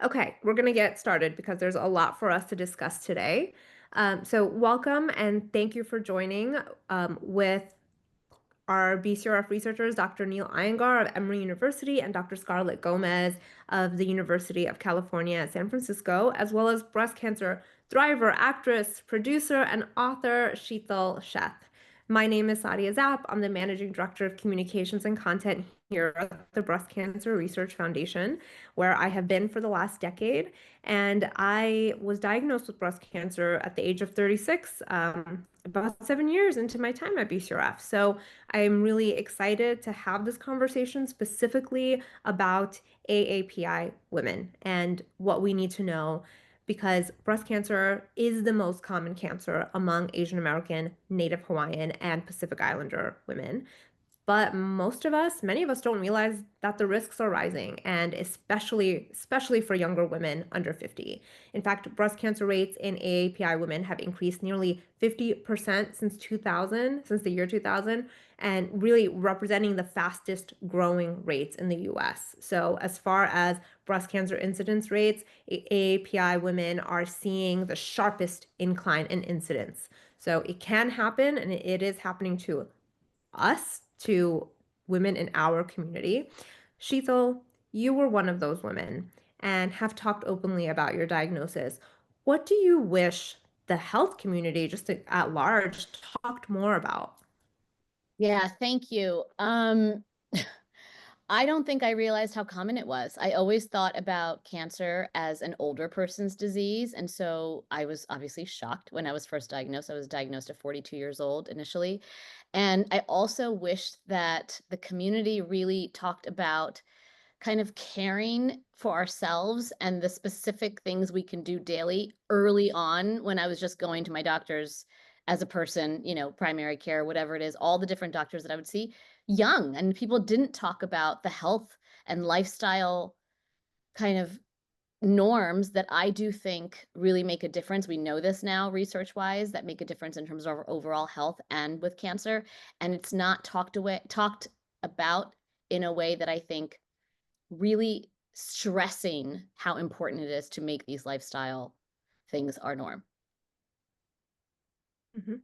Okay, we're going to get started because there's a lot for us to discuss today. So, welcome and thank you for joining with our BCRF researchers, Dr. Neil Iyengar of Emory University and Dr. Scarlett Gomez of the University of California at San Francisco, as well as breast cancer thriver, actress, producer, and author Sheetal Sheeth. My name is Sadia Zapp. I'm the Managing Director of Communications and Content here at the Breast Cancer Research Foundation, where I have been for the last decade. And I was diagnosed with breast cancer at the age of 36, about 7 years into my time at BCRF. So I'm really excited to have this conversation specifically about AAPI women and what we need to know because breast cancer is the most common cancer among Asian American, Native Hawaiian, and Pacific Islander women. But most of us, many of us don't realize that the risks are rising, and especially for younger women under 50. In fact, breast cancer rates in AAPI women have increased nearly 50% since 2000, since the year 2000, and really representing the fastest growing rates in the US. So as far as breast cancer incidence rates, AAPI women are seeing the sharpest incline in incidence. So it can happen, and it is happening to us, to women in our community. Sheetal, you were one of those women and have talked openly about your diagnosis. What do you wish the health community, just at large, talked more about? Yeah, thank you. I don't think I realized how common it was. I always thought about cancer as an older person's disease. And so I was obviously shocked when I was first diagnosed. I was diagnosed at 42 years old initially. And I also wished that the community really talked about kind of caring for ourselves and the specific things we can do daily early on when I was just going to my doctors as a person, primary care, whatever it is, all the different doctors that I would see young. And people didn't talk about the health and lifestyle kind of norms that I do think really make a difference. We know this now, research wise, that make a difference in terms of our overall health and with cancer. And it's not talked about in a way that I think really stressing how important it is to make these lifestyle things our norm. Mhm.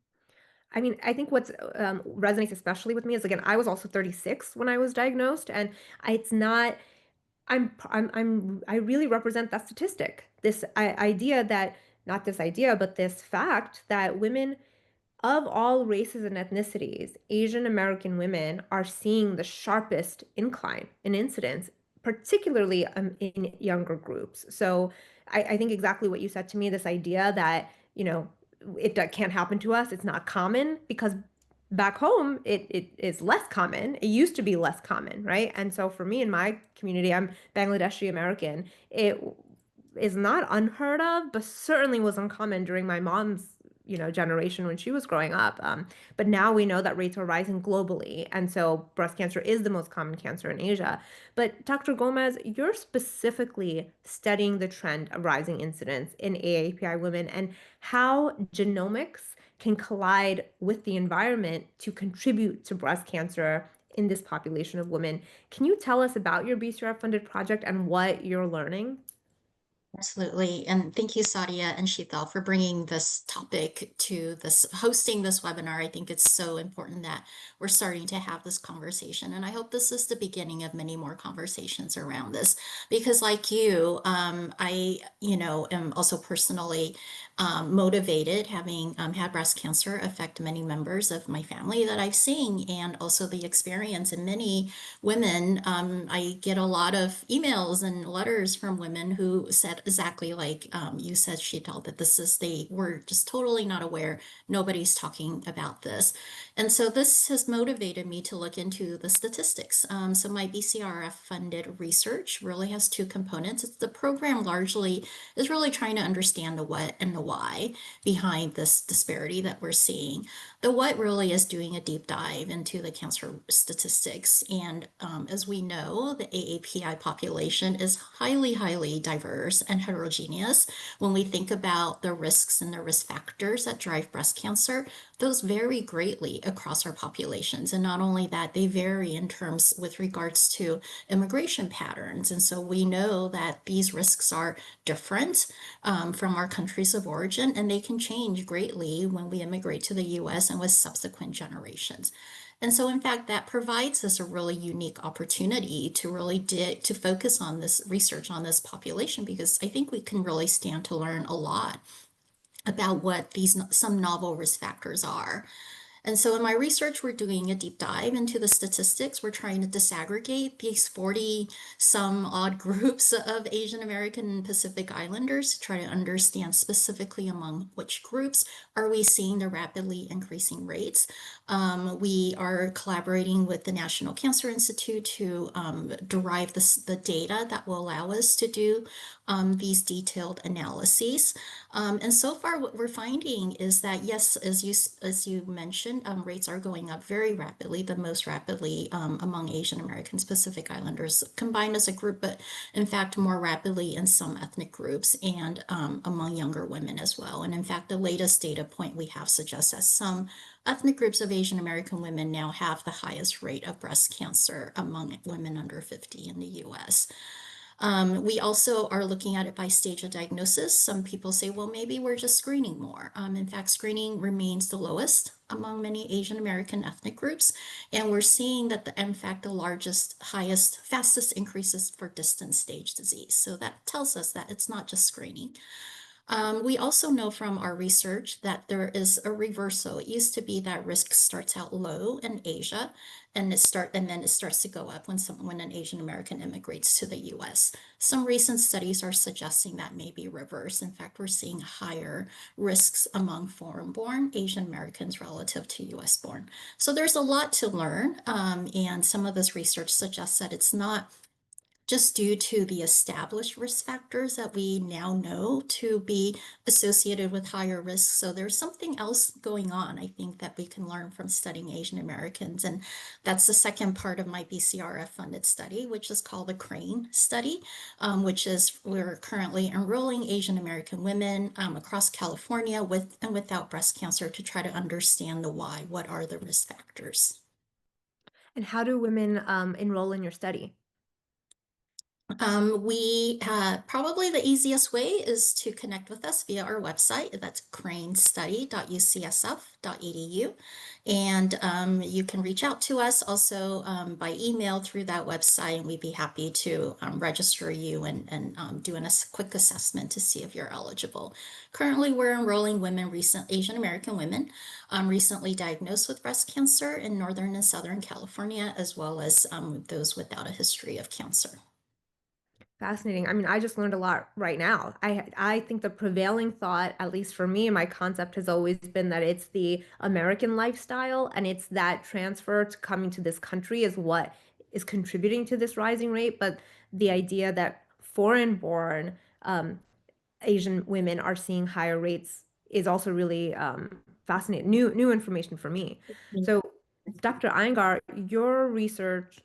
I mean, I think what's resonates especially with me is again, I was also 36 when I was diagnosed, and it's not. I really represent that statistic. This idea that not this idea, but this fact that women of all races and ethnicities, Asian American women are seeing the sharpest incline in incidence, particularly in younger groups. So I think exactly what you said to me, this idea that, it can't happen to us, it's not common because back home it is less common. It used to be less common, right? And so for me in my community, I'm Bangladeshi American. It is not unheard of, but certainly was uncommon during my mom's, generation when she was growing up. But now we know that rates are rising globally, and so breast cancer is the most common cancer in Asia. But Dr. Gomez, you're specifically studying the trend of rising incidence in AAPI women and how genomics can collide with the environment to contribute to breast cancer in this population of women. Can you tell us about your BCRF funded project and what you're learning? Absolutely. And thank you, Sadia and Sheetal, for bringing this topic to hosting this webinar. I think it's so important that we're starting to have this conversation. And I hope this is the beginning of many more conversations around this, because like you, am also personally motivated, having had breast cancer affect many members of my family that I've seen, and also the experience in many women. I get a lot of emails and letters from women who said exactly like you said, Sheetal, that they were just totally not aware. Nobody's talking about this. And so this has motivated me to look into the statistics. So my BCRF funded research really has two components. It's the program largely is really trying to understand the what and the why behind this disparity that we're seeing. The what really is doing a deep dive into the cancer statistics. And as we know, the AAPI population is highly, highly diverse and heterogeneous. When we think about the risks and the risk factors that drive breast cancer, those vary greatly across our populations. And not only that, they vary in terms with regards to immigration patterns. And so we know that these risks are different from our countries of origin, and they can change greatly when we immigrate to the US and with subsequent generations. And so, in fact, that provides us a really unique opportunity to really to focus on this research on this population, because I think we can really stand to learn a lot about what these some novel risk factors are. And so in my research, we're doing a deep dive into the statistics. We're trying to disaggregate these 40 some odd groups of Asian American and Pacific Islanders to try to understand specifically among which groups are we seeing the rapidly increasing rates. We are collaborating with the National Cancer Institute to derive the data that will allow us to do these detailed analyses. And so far, what we're finding is that, yes, as you mentioned, rates are going up very rapidly, the most rapidly among Asian Americans, Pacific Islanders combined as a group, but in fact, more rapidly in some ethnic groups and among younger women as well. And in fact, the latest data point we have suggests that some ethnic groups of Asian American women now have the highest rate of breast cancer among women under 50 in the US. We also are looking at it by stage of diagnosis. Some people say, well, maybe we're just screening more. In fact, screening remains the lowest among many Asian American ethnic groups. And we're seeing that, in fact, the largest, highest, fastest increases for distant stage disease. So that tells us that it's not just screening. We also know from our research that there is a reversal. It used to be that risk starts out low in Asia, and then it starts to go up when an Asian American immigrates to the U.S. Some recent studies are suggesting that may be reversed. In fact, we're seeing higher risks among foreign-born Asian Americans relative to U.S.-born. So there's a lot to learn, and some of this research suggests that it's not just due to the established risk factors that we now know to be associated with higher risks. So there's something else going on, I think, that we can learn from studying Asian Americans. And that's the second part of my BCRF funded study, which is called the CRANE study, which is we're currently enrolling Asian American women across California with and without breast cancer to try to understand the why. What are the risk factors? And how do women enroll in your study? Probably the easiest way is to connect with us via our website. That's cranestudy.ucsf.edu. And you can reach out to us also by email through that website, and we'd be happy to register you and do a quick assessment to see if you're eligible. Currently, we're enrolling Asian American women recently diagnosed with breast cancer in Northern and Southern California, as well as those without a history of cancer. Fascinating. I mean, I just learned a lot right now. I think the prevailing thought, at least for me, my concept has always been that it's the American lifestyle and it's that transfer to coming to this country is what is contributing to this rising rate. But the idea that foreign-born Asian women are seeing higher rates is also really fascinating. New information for me. So, Dr. Iyengar, your research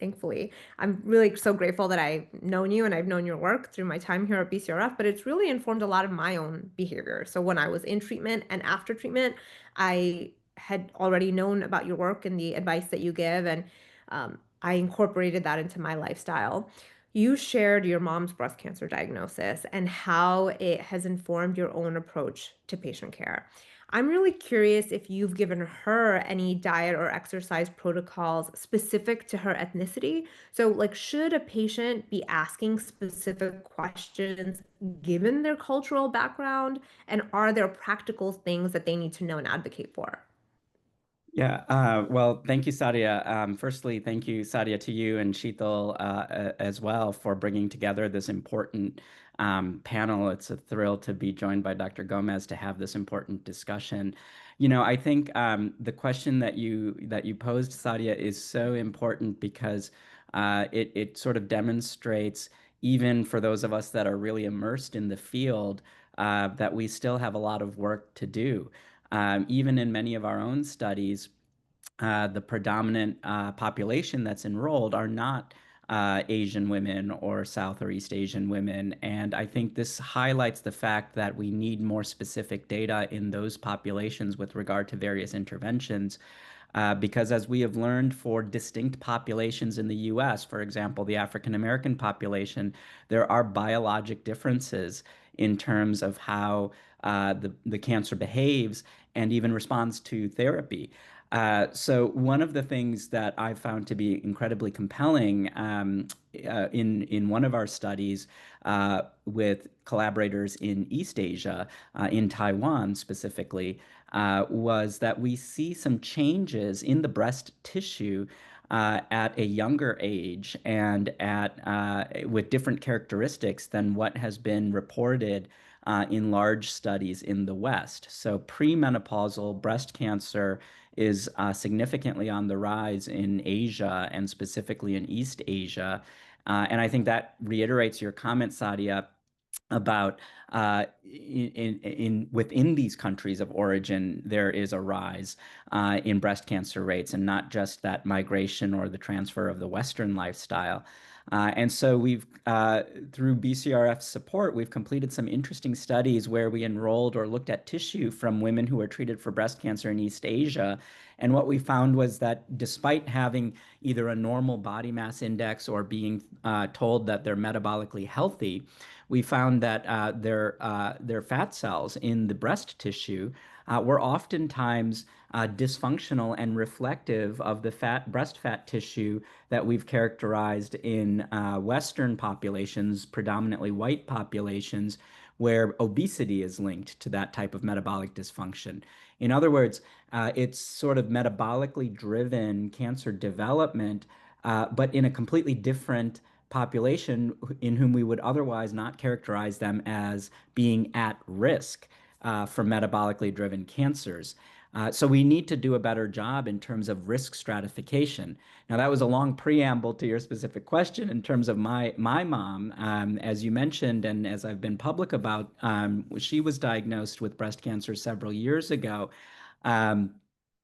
thankfully. I'm really so grateful that I've known you and I've known your work through my time here at BCRF, but it's really informed a lot of my own behavior. So when I was in treatment and after treatment, I had already known about your work and the advice that you give, and I incorporated that into my lifestyle. You shared your mom's breast cancer diagnosis and how it has informed your own approach to patient care. I'm really curious if you've given her any diet or exercise protocols specific to her ethnicity. So, like, should a patient be asking specific questions given their cultural background? And are there practical things that they need to know and advocate for? Yeah, well, thank you, Sadia. Firstly, thank you, Sadia, to you and Sheetal as well for bringing together this important panel. It's a thrill to be joined by Dr. Gomez to have this important discussion. You know, I think the question that you posed, Sadia, is so important because it sort of demonstrates, even for those of us that are really immersed in the field, that we still have a lot of work to do. Even in many of our own studies, the predominant population that's enrolled are not Asian women or South or East Asian women. And I think this highlights the fact that we need more specific data in those populations with regard to various interventions. Because as we have learned for distinct populations in the US, for example, the African American population, there are biologic differences in terms of how the cancer behaves and even responds to therapy. So one of the things that I found to be incredibly compelling in one of our studies with collaborators in East Asia, in Taiwan specifically, was that we see some changes in the breast tissue at a younger age and at with different characteristics than what has been reported in large studies in the West. So premenopausal breast cancer is significantly on the rise in Asia and specifically in East Asia. And I think that reiterates your comment, Sadia, about within these countries of origin, there is a rise in breast cancer rates, and not just that migration or the transfer of the Western lifestyle. And so we've, through BCRF support, we've completed some interesting studies where we enrolled or looked at tissue from women who were treated for breast cancer in East Asia. And what we found was that despite having either a normal body mass index or being told that they're metabolically healthy, we found that their fat cells in the breast tissue were oftentimes dysfunctional and reflective of the breast fat tissue that we've characterized in Western populations, predominantly white populations, where obesity is linked to that type of metabolic dysfunction. In other words, it's sort of metabolically driven cancer development, but in a completely different population in whom we would otherwise not characterize them as being at risk for metabolically driven cancers. So we need to do a better job in terms of risk stratification. Now, that was a long preamble to your specific question in terms of my mom, as you mentioned, and as I've been public about, she was diagnosed with breast cancer several years ago. Um,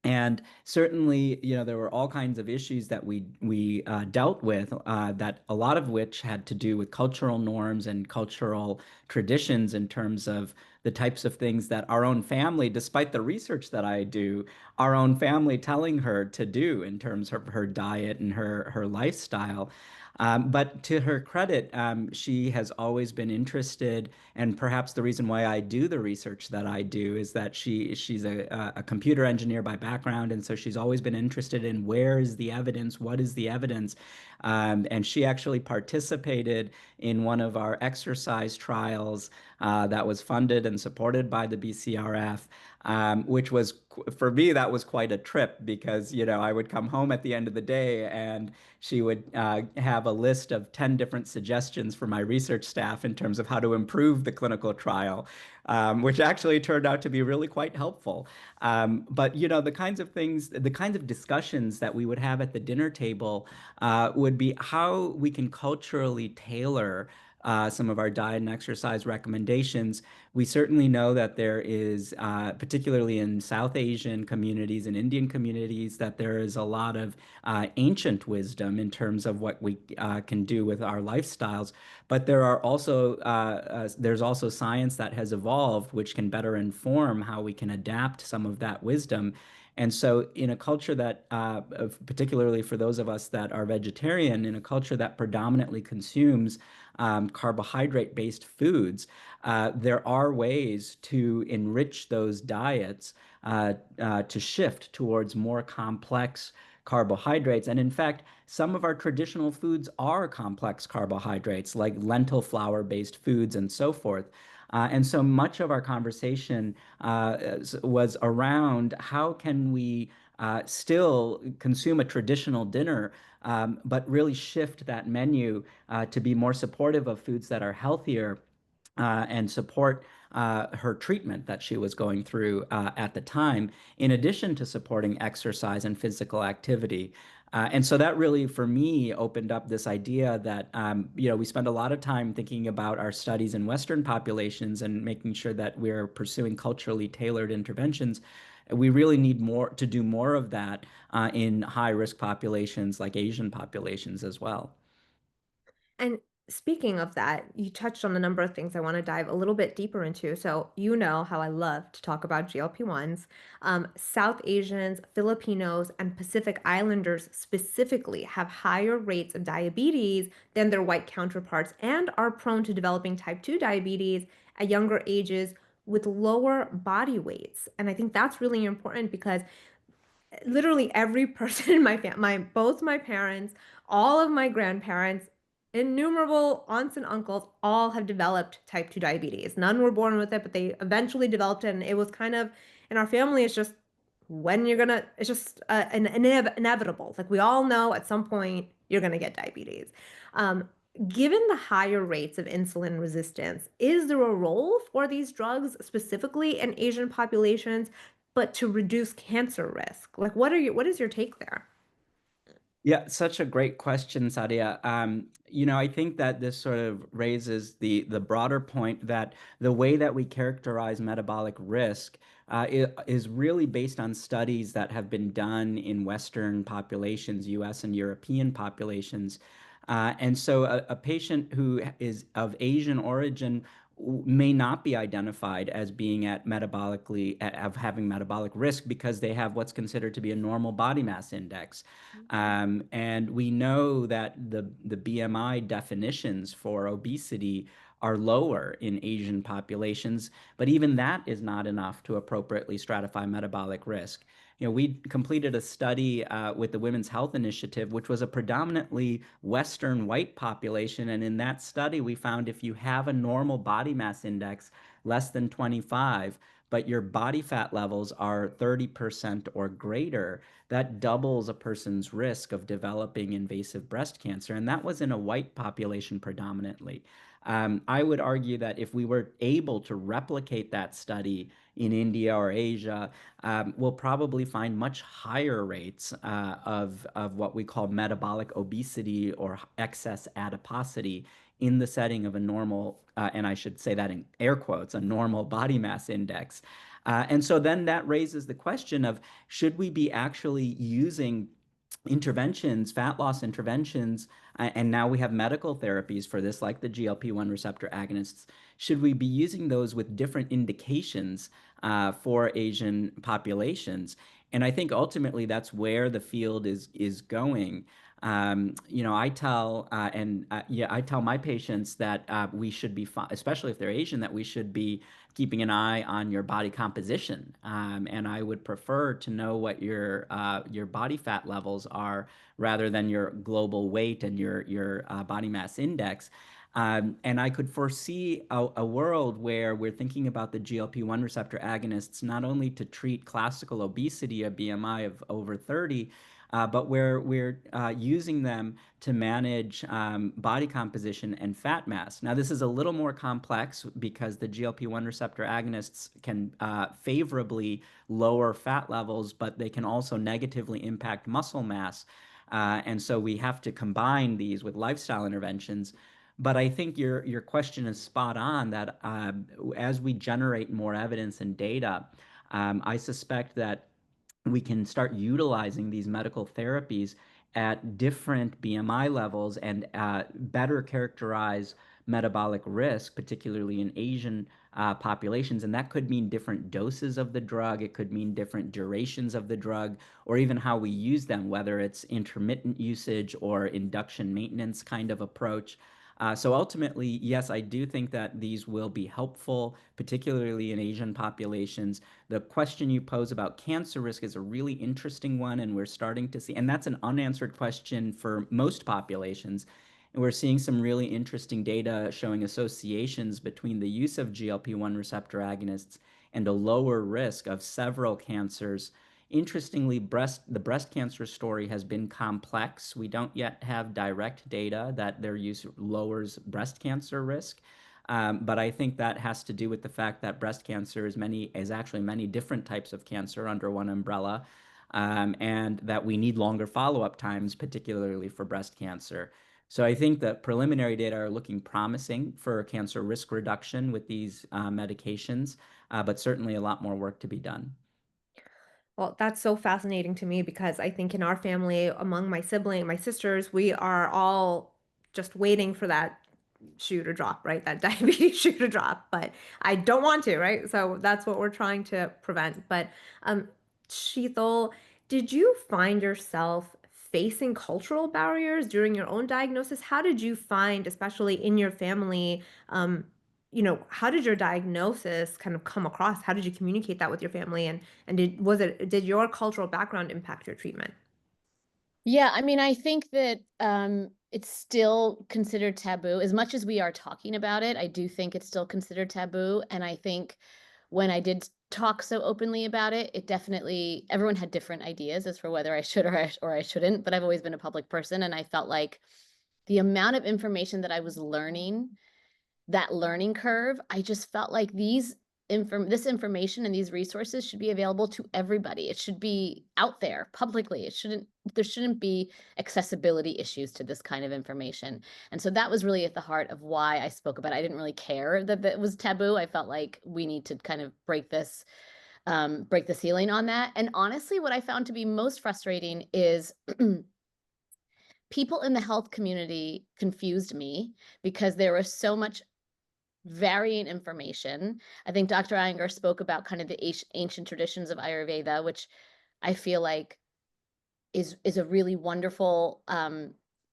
and certainly, there were all kinds of issues that we dealt with, that a lot of which had to do with cultural norms and cultural traditions in terms of the types of things that our own family, despite the research that I do, our own family telling her to do in terms of her diet and her lifestyle. But to her credit, she has always been interested, and perhaps the reason why I do the research that I do is that she's a computer engineer by background, and so she's always been interested in where is the evidence, what is the evidence, and she actually participated in one of our exercise trials that was funded and supported by the BCRF, which was, for me, that was quite a trip because, I would come home at the end of the day and she would have a list of 10 different suggestions for my research staff in terms of how to improve the clinical trial, which actually turned out to be really quite helpful. But, the kinds of things, the kinds of discussions that we would have at the dinner table would be how we can culturally tailor some of our diet and exercise recommendations. We certainly know that there is, particularly in South Asian communities and Indian communities, that there is a lot of ancient wisdom in terms of what we can do with our lifestyles. But there's also science that has evolved, which can better inform how we can adapt some of that wisdom. And so, in a culture that, particularly for those of us that are vegetarian, in a culture that predominantly consumes carbohydrate-based foods, there are ways to enrich those diets to shift towards more complex carbohydrates. And in fact, some of our traditional foods are complex carbohydrates, like lentil flour-based foods and so forth. And so much of our conversation was around how can we still consume a traditional dinner, but really shift that menu to be more supportive of foods that are healthier and support her treatment that she was going through at the time, in addition to supporting exercise and physical activity. And so that really, for me, opened up this idea that, we spend a lot of time thinking about our studies in Western populations and making sure that we're pursuing culturally tailored interventions. We really need to do more of that in high risk populations like Asian populations as well. And speaking of that, you touched on a number of things I want to dive a little bit deeper into. So, you know how I love to talk about GLP-1s. South Asians, Filipinos, and Pacific Islanders specifically have higher rates of diabetes than their white counterparts and are prone to developing type 2 diabetes at younger ages with lower body weights. And I think that's really important because literally every person in my family, both my parents, all of my grandparents, innumerable aunts and uncles, all have developed type 2 diabetes. None were born with it, but they eventually developed it. And it was kind of, in our family, it's just when you're gonna, it's just inevitable. Like we all know at some point you're gonna get diabetes. Um, Given the higher rates of insulin resistance, is there a role for these drugs specifically in Asian populations, but to reduce cancer risk? Like, what is your take there? Yeah, such a great question, Sadia. I think that this sort of raises the broader point that the way that we characterize metabolic risk is really based on studies that have been done in Western populations, U.S. and European populations. And so a patient who is of Asian origin may not be identified as being at of having metabolic risk because they have what's considered to be a normal body mass index. And we know that the BMI definitions for obesity are lower in Asian populations, but even that is not enough to appropriately stratify metabolic risk. We completed a study with the Women's Health Initiative, which was a predominantly Western white population. And in that study, we found if you have a normal body mass index less than 25, but your body fat levels are 30% or greater, that doubles a person's risk of developing invasive breast cancer. And that was in a white population predominantly. I would argue that if we were able to replicate that study in India or Asia, we'll probably find much higher rates of what we call metabolic obesity or excess adiposity in the setting of a normal, and I should say that in air quotes, a normal body mass index. And so then that raises the question of should we be actually using interventions, fat loss interventions, and now we have medical therapies for this, like the GLP-1 receptor agonists. Should we be using those with different indications for Asian populations? And I think ultimately that's where the field is going. I tell my patients that we should be, especially if they're Asian, that we should be keeping an eye on your body composition. And I would prefer to know what your body fat levels are rather than your global weight and your body mass index. And I could foresee a world where we're thinking about the GLP-1 receptor agonists not only to treat classical obesity, a BMI of over 30, but where we're using them to manage body composition and fat mass. Now, this is a little more complex because the GLP-1 receptor agonists can favorably lower fat levels, but they can also negatively impact muscle mass. And so we have to combine these with lifestyle interventions. But I think your question is spot on that as we generate more evidence and data, I suspect that we can start utilizing these medical therapies at different BMI levels and better characterize metabolic risk, particularly in Asian populations. And that could mean different doses of the drug, it could mean different durations of the drug, or even how we use them, whether it's intermittent usage or induction maintenance kind of approach. So ultimately, yes, I do think that these will be helpful, particularly in Asian populations. The question you pose about cancer risk is a really interesting one, and we're starting to see, and that's an unanswered question for most populations. And we're seeing some really interesting data showing associations between the use of GLP-1 receptor agonists and a lower risk of several cancers. Interestingly, the breast cancer story has been complex. We don't yet have direct data that their use lowers breast cancer risk. But I think that has to do with the fact that breast cancer is actually many different types of cancer under one umbrella, and that we need longer follow-up times, particularly for breast cancer. So I think that preliminary data are looking promising for cancer risk reduction with these medications, but certainly a lot more work to be done. Well, that's so fascinating to me because I think in our family, among my sisters, we are all just waiting for that shoe to drop, right? That diabetes shoe to drop, but I don't want to, right? So that's what we're trying to prevent. But Sheetal, did you find yourself facing cultural barriers during your own diagnosis? How did you find, especially in your family, how did your diagnosis kind of come across? How did you communicate that with your family? And did your cultural background impact your treatment? Yeah, I mean, I think that it's still considered taboo. As much as we are talking about it, I do think it's still considered taboo. And I think when I did talk so openly about it, it definitely, everyone had different ideas as for whether I should or I shouldn't. But I've always been a public person, and I felt like the amount of information that I was learning, that learning curve, I just felt like this information and these resources should be available to everybody. It should be out there publicly. There shouldn't be accessibility issues to this kind of information. And so that was really at the heart of why I spoke about it. I didn't really care that it was taboo. I felt like we need to kind of break the ceiling on that. And honestly, what I found to be most frustrating is people in the health community confused me because there was so much varying information. I think Dr. Iyengar spoke about kind of the ancient traditions of Ayurveda, which I feel like is a really wonderful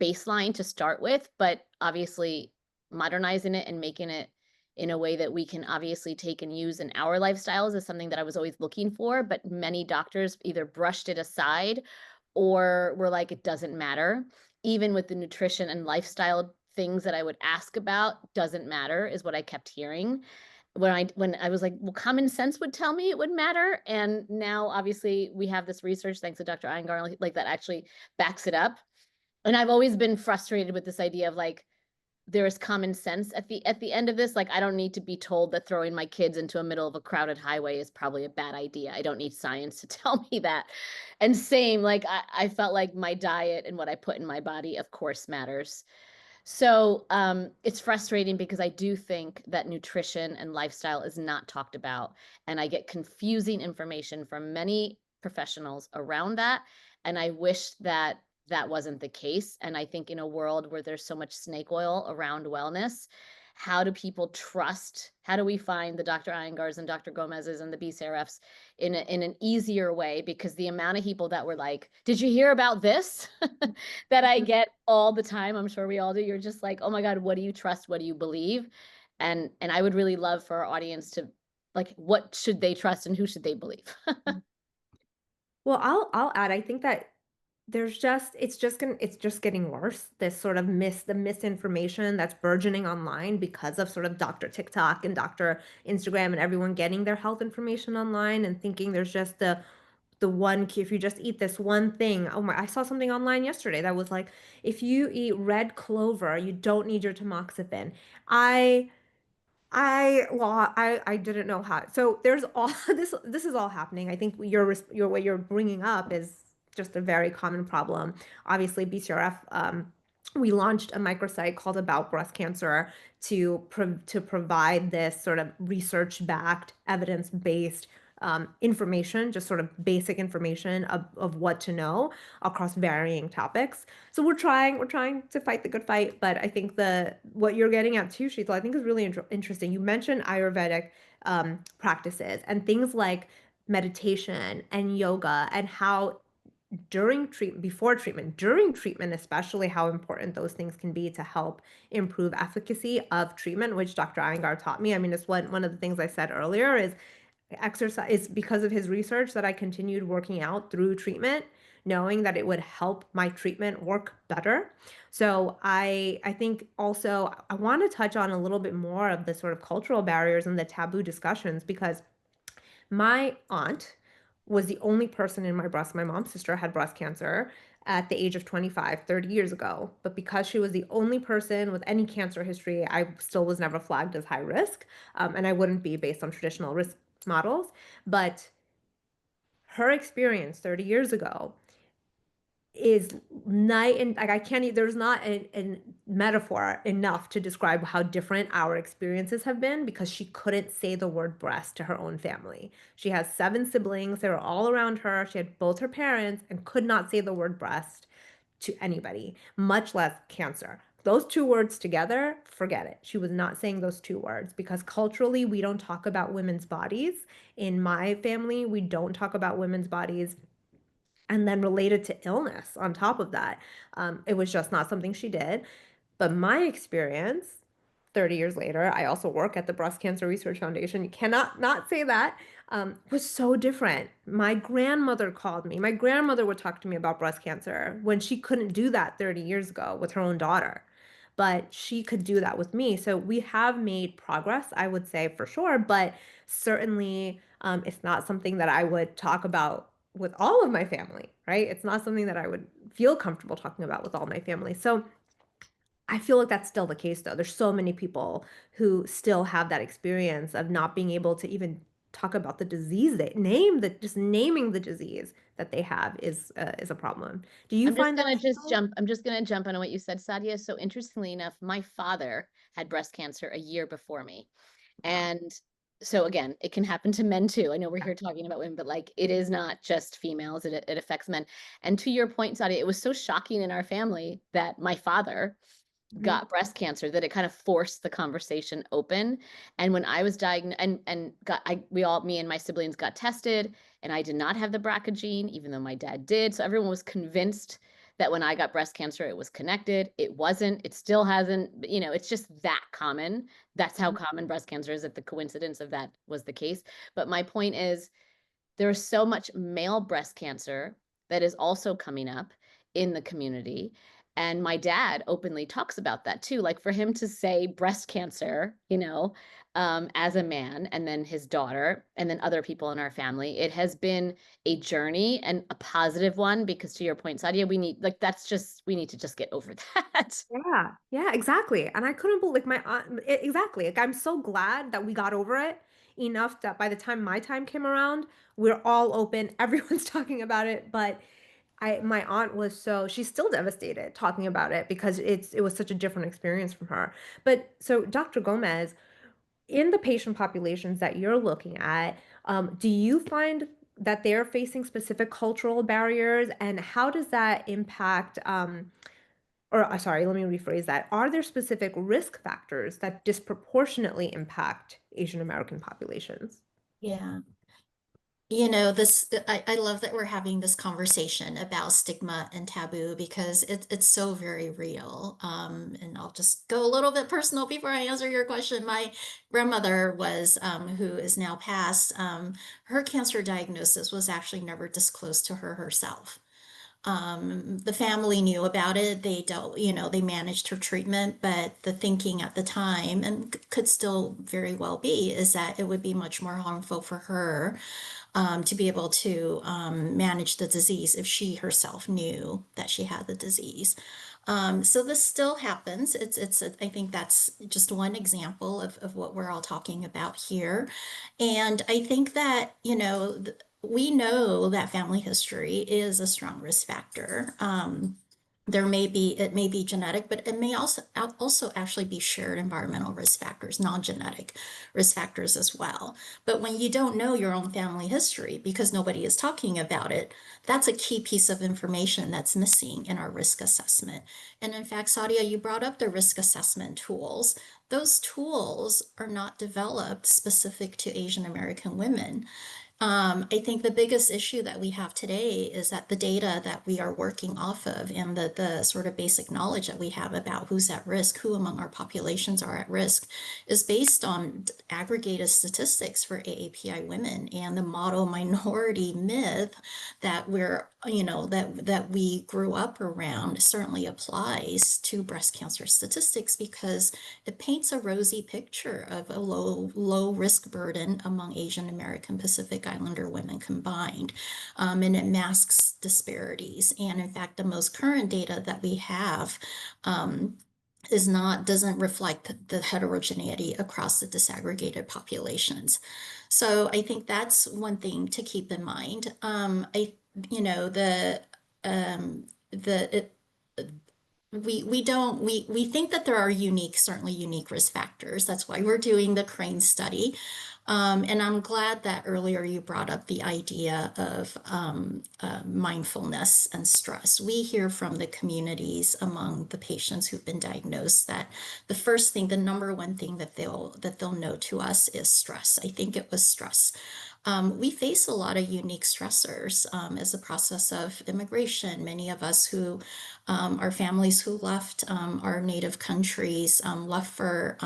baseline to start with, but obviously modernizing it and making it in a way that we can obviously take and use in our lifestyles is something that I was always looking for, but many doctors either brushed it aside or were like, it doesn't matter. Even with the nutrition and lifestyle things that I would ask about, doesn't matter, is what I kept hearing. When I was like, well, common sense would tell me it would matter. And now obviously we have this research, thanks to Dr. Iyengar, like that actually backs it up. And I've always been frustrated with this idea of like, there is common sense at the end of this. Like, I don't need to be told that throwing my kids into a middle of a crowded highway is probably a bad idea. I don't need science to tell me that. And same, like I felt like my diet and what I put in my body, of course, matters. So it's frustrating because I do think that nutrition and lifestyle is not talked about. And I get confusing information from many professionals around that. And I wish that that wasn't the case. And I think in a world where there's so much snake oil around wellness, how do people trust? How do we find the Dr. Iyengars and Dr. Gomez's and the BCRFs in an easier way? Because the amount of people that were like, did you hear about this? That I get all the time, I'm sure we all do. You're just like, oh my God, what do you trust? What do you believe? And I would really love for our audience to, like, what should they trust and who should they believe? Well, I'll add, I think that it's just getting worse. This sort of the misinformation that's burgeoning online because of sort of Dr. TikTok and Dr. Instagram and everyone getting their health information online and thinking there's just the one key, if you just eat this one thing. Oh my, I saw something online yesterday that was like, if you eat red clover, you don't need your tamoxifen. I I didn't know how. So there's all this is all happening. I think your what you're bringing up is just a very common problem. Obviously, BCRF, we launched a microsite called About Breast Cancer to provide this sort of research-backed, evidence-based information, just sort of basic information of what to know across varying topics. So we're trying to fight the good fight, but I think what you're getting at too, Sheetal, I think is really interesting. You mentioned Ayurvedic practices and things like meditation and yoga, and how before treatment, during treatment, especially how important those things can be to help improve efficacy of treatment, which Dr. Iyengar taught me. I mean, it's one of the things I said earlier is exercise. Is because of his research that I continued working out through treatment, knowing that it would help my treatment work better. So I think also I want to touch on a little bit more of the sort of cultural barriers and the taboo discussions, because my aunt was the only person in my mom's sister had breast cancer at the age of 25, 30 years ago. But because she was the only person with any cancer history, I still was never flagged as high risk. And I wouldn't be based on traditional risk models. But her experience 30 years ago is night and like I can't there's not a metaphor enough to describe how different our experiences have been, because she couldn't say the word breast to her own family. She has 7 siblings, they were all around her, she had both her parents, and could not say the word breast to anybody, much less cancer. those two words together, forget it. She was not saying those two words because culturally, we don't talk about women's bodies. In my family, we don't talk about women's bodies. And then related to illness on top of that, it was just not something she did. But my experience, 30 years later, I also work at the Breast Cancer Research Foundation. You cannot not say that. Was so different. My grandmother called me. My grandmother would talk to me about breast cancer when she couldn't do that 30 years ago with her own daughter. But she could do that with me. So we have made progress, I would say for sure. But certainly, it's not something that I would talk about with all of my family, right? It's not something that I would feel comfortable talking about with all my family. So I feel like that's still the case though. There's so many people who still have that experience of not being able to even talk about the disease they name the just naming the disease that they have is a problem. Do you find that? I'm just gonna jump on what you said, Sadia. So interestingly enough, my father had breast cancer a year before me. And so again, it can happen to men too. I know we're here talking about women, but like it is not just females, it affects men. And to your point, Sadia, it was so shocking in our family that my father got breast cancer that it kind of forced the conversation open. And when I was diagnosed and me and my siblings got tested, and I did not have the BRCA gene, even though my dad did. So everyone was convinced that when I got breast cancer, it was connected. It wasn't, it still hasn't, it's just that common. That's how common breast cancer is, that the coincidence of that was the case. But my point is, there is so much male breast cancer that is also coming up in the community. And my dad openly talks about that too. Like for him to say breast cancer, as a man, and then his daughter, and then other people in our family, it has been a journey and a positive one because to your point, Sadia, we need to just get over that. Yeah, exactly. And I couldn't believe like my aunt, exactly. Like I'm so glad that we got over it enough that by the time my time came around, we're all open. Everyone's talking about it, but my aunt was she's still devastated talking about it because it was such a different experience from her. But so Dr. Gomez, in the patient populations that you're looking at, do you find that they're facing specific cultural barriers, and how does that impact, sorry, let me rephrase that. Are there specific risk factors that disproportionately impact Asian American populations? Yeah. I love that we're having this conversation about stigma and taboo because it's so very real. And I'll just go a little bit personal before I answer your question. My grandmother who is now passed, her cancer diagnosis was actually never disclosed to her herself. The family knew about it. They managed her treatment, but the thinking at the time, and could still very well be, is that it would be much more harmful for her to be able to manage the disease if she herself knew that she had the disease. So this still happens. I think that's just one example of what we're all talking about here. And I think that, we know that family history is a strong risk factor. It may be genetic, but it may also actually be shared environmental risk factors, non-genetic risk factors as well. But when you don't know your own family history because nobody is talking about it, that's a key piece of information that's missing in our risk assessment. And in fact, Sadia, you brought up the risk assessment tools. Those tools are not developed specific to Asian American women. I think the biggest issue that we have today is that the data that we are working off of and the sort of basic knowledge that we have about who's at risk, who among our populations are at risk, is based on aggregated statistics for AAPI women, and the model minority myth that that we grew up around certainly applies to breast cancer statistics because it paints a rosy picture of a low risk burden among Asian American Pacific Islander women combined, and it masks disparities. And in fact, the most current data that we have doesn't reflect the heterogeneity across the disaggregated populations. So I think that's one thing to keep in mind. We think that there are certainly unique risk factors. That's why we're doing the Crane study. And I'm glad that earlier you brought up the idea of mindfulness and stress. We hear from the communities among the patients who've been diagnosed that the first thing, the number one thing that they'll know to us is stress. I think it was stress. We face a lot of unique stressors as a process of immigration. Many of us who are families who left our native countries, left for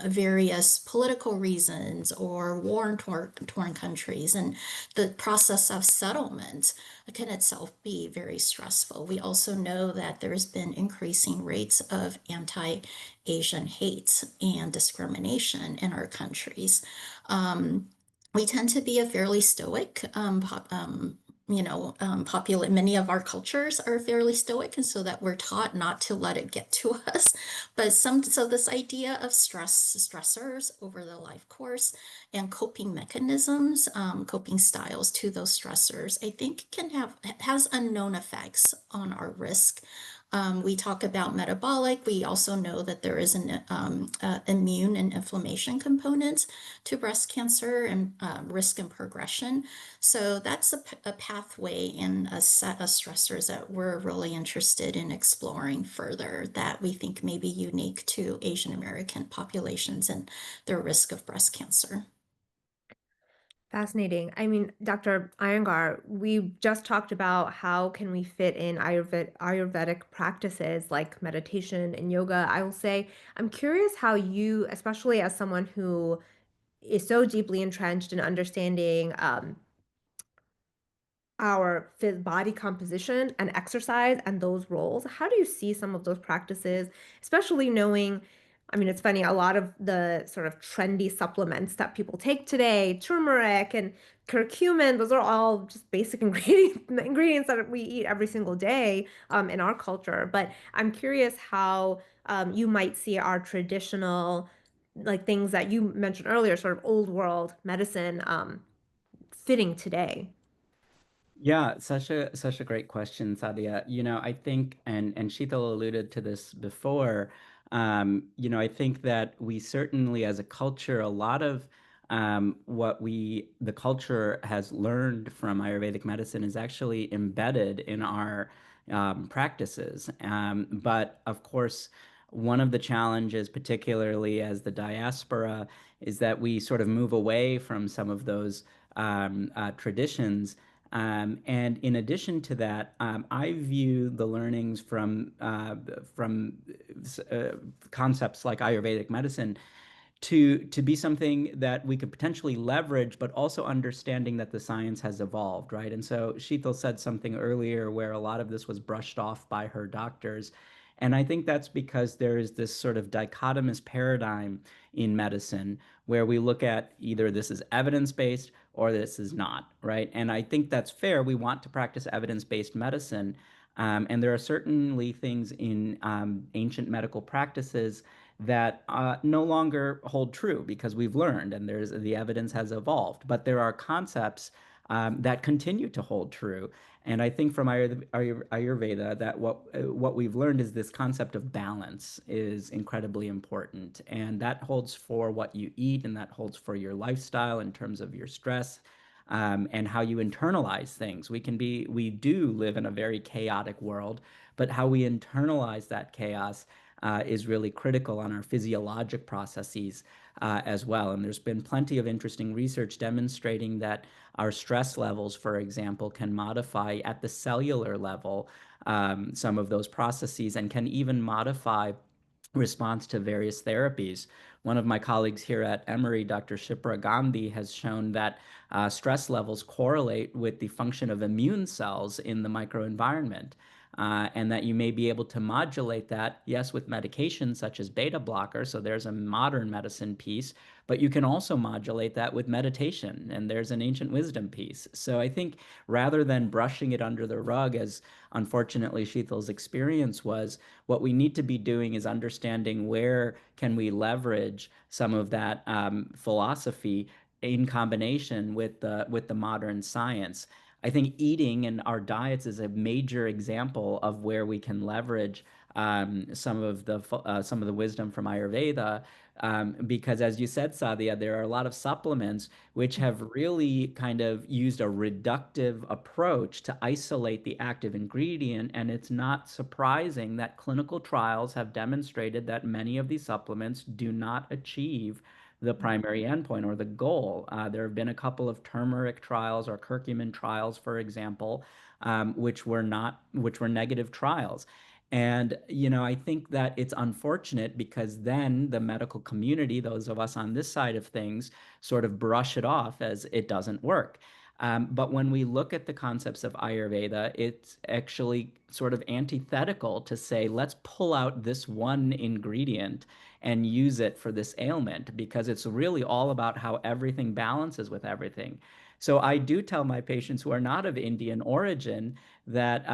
various political reasons or war-torn countries, and the process of settlement can itself be very stressful. We also know that there's been increasing rates of anti-Asian hate and discrimination in our countries. We tend to be a fairly stoic populate. Many of our cultures are fairly stoic, and so that we're taught not to let it get to us. But so this idea of stressors over the life course and coping mechanisms, coping styles to those stressors, I think has unknown effects on our risk. We talk about metabolic. We also know that there is an immune and inflammation component to breast cancer and risk and progression. So that's a pathway and a set of stressors that we're really interested in exploring further that we think may be unique to Asian American populations and their risk of breast cancer. Fascinating. I mean, Dr. Iyengar, we just talked about how can we fit in Ayurvedic practices like meditation and yoga. I will say, I'm curious how you, especially as someone who is so deeply entrenched in understanding our body composition and exercise and those roles. How do you see some of those practices, especially knowing, I mean, it's funny, a lot of the sort of trendy supplements that people take today, turmeric and curcumin, those are all just basic ingredients that we eat every single day in our culture. But I'm curious how you might see our traditional, like things that you mentioned earlier, sort of old world medicine fitting today. Yeah, such a great question, Sadia. I think, and Sheetal alluded to this before. I think that we certainly, as a culture, a lot of the culture has learned from Ayurvedic medicine is actually embedded in our practices. But of course, one of the challenges, particularly as the diaspora, is that we sort of move away from some of those traditions. And in addition to that, I view the learnings from concepts like Ayurvedic medicine to be something that we could potentially leverage, but also understanding that the science has evolved, right? And so Sheetal said something earlier where a lot of this was brushed off by her doctors. And I think that's because there is this sort of dichotomous paradigm in medicine where we look at either this is evidence-based or this is not, right? And I think that's fair. We want to practice evidence-based medicine. And there are certainly things in ancient medical practices that no longer hold true because we've learned and the evidence has evolved. But there are concepts that continue to hold true. And I think from Ayurveda that what we've learned is this concept of balance is incredibly important. And that holds for what you eat and that holds for your lifestyle in terms of your stress. And how you internalize things. We do live in a very chaotic world, but how we internalize that chaos is really critical on our physiologic processes as well. And there's been plenty of interesting research demonstrating that our stress levels, for example, can modify at the cellular level some of those processes and can even modify response to various therapies. One of my colleagues here at Emory, Dr. Shipra Gandhi, has shown that stress levels correlate with the function of immune cells in the microenvironment. And that you may be able to modulate that, yes, with medications such as beta blockers. So there's a modern medicine piece, but you can also modulate that with meditation, and there's an ancient wisdom piece. So I think rather than brushing it under the rug, as unfortunately Sheetal's experience was, what we need to be doing is understanding where can we leverage some of that philosophy in combination with the modern science. I think eating and our diets is a major example of where we can leverage some of the wisdom from Ayurveda, because as you said, Sadia, there are a lot of supplements which have really kind of used a reductive approach to isolate the active ingredient, and it's not surprising that clinical trials have demonstrated that many of these supplements do not achieve the primary endpoint or the goal. There have been a couple of turmeric trials or curcumin trials, for example, which were negative trials. And, I think that it's unfortunate because then the medical community, those of us on this side of things, sort of brush it off as it doesn't work. But when we look at the concepts of Ayurveda, it's actually sort of antithetical to say, let's pull out this one ingredient and use it for this ailment, because it's really all about how everything balances with everything. So I do tell my patients who are not of Indian origin that